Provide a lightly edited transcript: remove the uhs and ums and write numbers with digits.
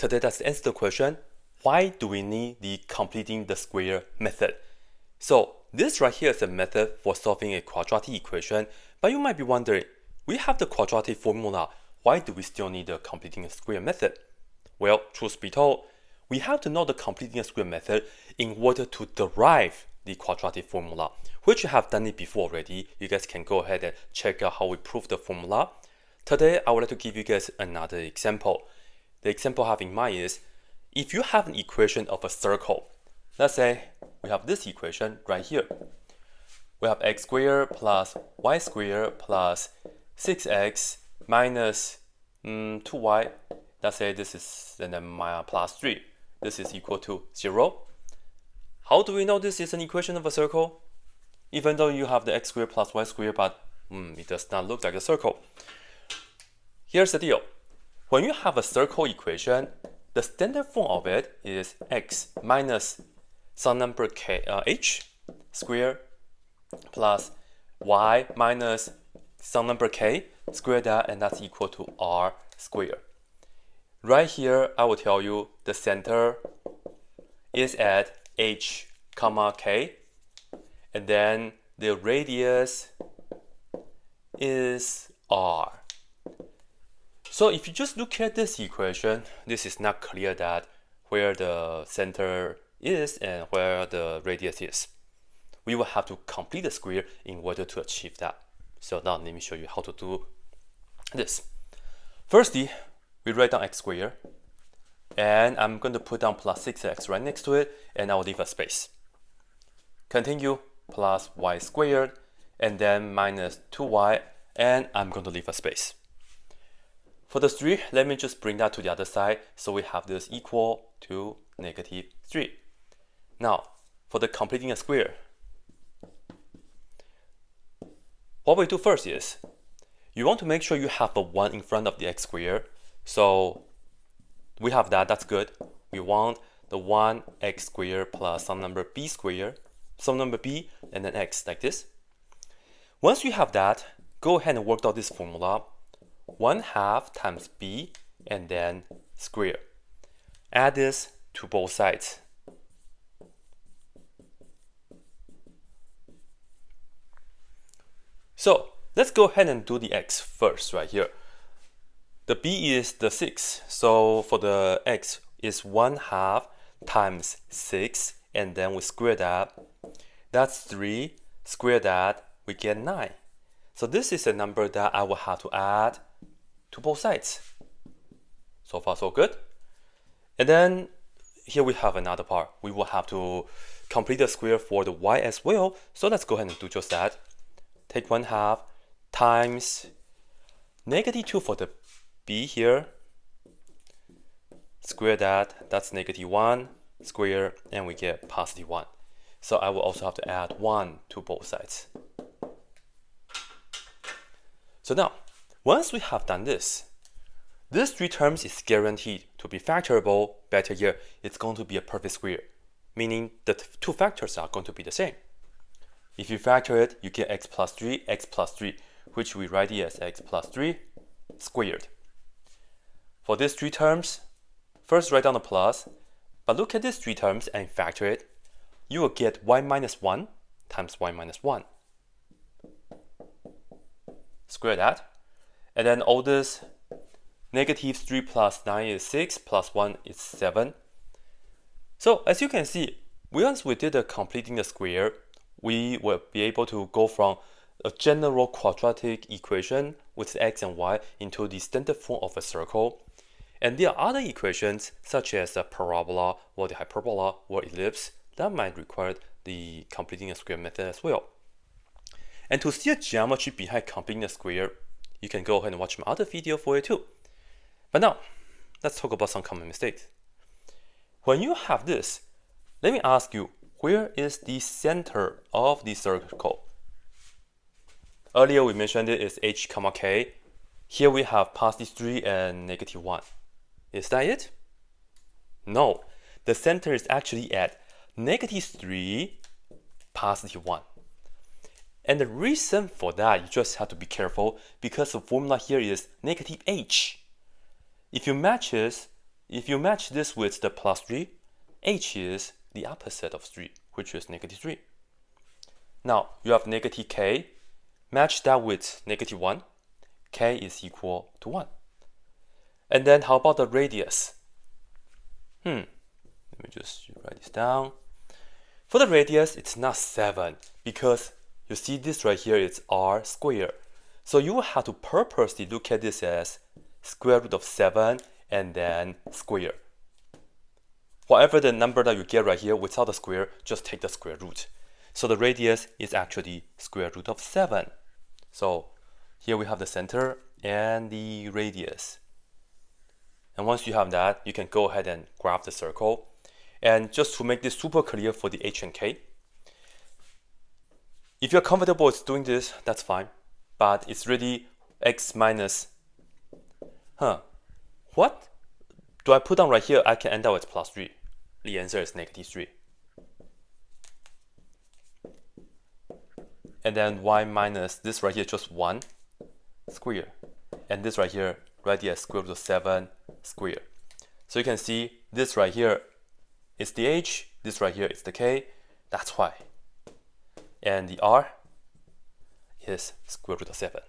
Today, let's answer the question, why do we need the completing the square method? So this right here is a method for solving a quadratic equation, but you might be wondering, we have the quadratic formula, why do we still need the completing a square method? Well, truth be told, we have to know the completing a square method in order to derive the quadratic formula, which you have done it before already. You guys can go ahead and check out how we prove the formula. Today, I would like to give you guys another example. The example I have in mind is, if you have an equation of a circle, let's say we have this equation right here. We have x squared plus y squared plus 6x minus 2y. Let's say this is and then plus 3. This is equal to 0. How do we know this is an equation of a circle? Even though you have the x squared plus y squared, but it does not look like a circle. Here's the deal. When you have a circle equation, the standard form of it is x minus some number k h squared plus y minus some number k square that, and that's equal to r squared. Right here, I will tell you the center is at h comma k, and then the radius is r. So if you just look at this equation, this is not clear that where the center is and where the radius is. We will have to complete the square in order to achieve that. So now let me show you how to do this. Firstly, we write down x squared, and I'm going to put down plus 6x right next to it, and I will leave a space. Continue, plus y squared, and then minus 2y, and I'm going to leave a space. For the 3, let me just bring that to the other side, so we have this equal to negative 3. Now, for the completing a square, what we do first is, you want to make sure you have a 1 in front of the x squared. So we have that, that's good. We want the 1x squared plus some number b squared, some number b, and then x, like this. Once you have that, go ahead and work out this formula. 1/2 times b, and then square. Add this to both sides. So let's go ahead and do the x first right here. The b is the 6, so for the x is 1/2 times 6, and then we square that. That's 3, square that, we get 9. So this is a number that I will have to add to both sides. So far so good. And then here we have another part. We will have to complete the square for the y as well. So let's go ahead and do just that. Take 1/2 times negative 2 for the b here. Square that, that's negative 1, square, and we get positive 1. So I will also have to add 1 to both sides. So now, once we have done this, this 3 terms is guaranteed to be factorable. Better yet, it's going to be a perfect square, meaning the 2 factors are going to be the same. If you factor it, you get x plus 3, which we write here as x plus 3 squared. For these 3 terms, first write down the plus, but look at these 3 terms and factor it. You will get y minus 1 times y minus 1. Square that. And then all this, negative 3 plus 9 is 6, plus 1 is 7. So as you can see, once we did the completing the square, we will be able to go from a general quadratic equation with x and y into the standard form of a circle. And there are other equations, such as the parabola or the hyperbola or ellipse, that might require the completing a square method as well. And to see a geometry behind completing a square, you can go ahead and watch my other video for it too. But now, let's talk about some common mistakes. When you have this, let me ask you, where is the center of the circle? Earlier we mentioned it is h comma k. Here we have positive 3 and negative 1. Is that it? No, the center is actually at negative 3, positive 1. And the reason for that, you just have to be careful because the formula here is negative h. If you match this, if you match this with the plus 3, h is the opposite of 3, which is negative 3. Now, you have negative k. Match that with negative 1. K is equal to 1. And then how about the radius? Let me just write this down. For the radius, it's not 7 because you see this right here is r squared. So you will have to purposely look at this as square root of 7 and then square. Whatever the number that you get right here without the square, just take the square root. So the radius is actually square root of 7. So here we have the center and the radius. And once you have that, you can go ahead and graph the circle. And just to make this super clear for the h and k, if you're comfortable with doing this, that's fine. But it's really x minus, what do I put down right here? I can end up with plus 3. The answer is negative 3. And then y minus this right here, just 1 square. And this right here, right here, square root of 7 square. So you can see this right here is the h, this right here is the k, that's why. And the r is square root of 7.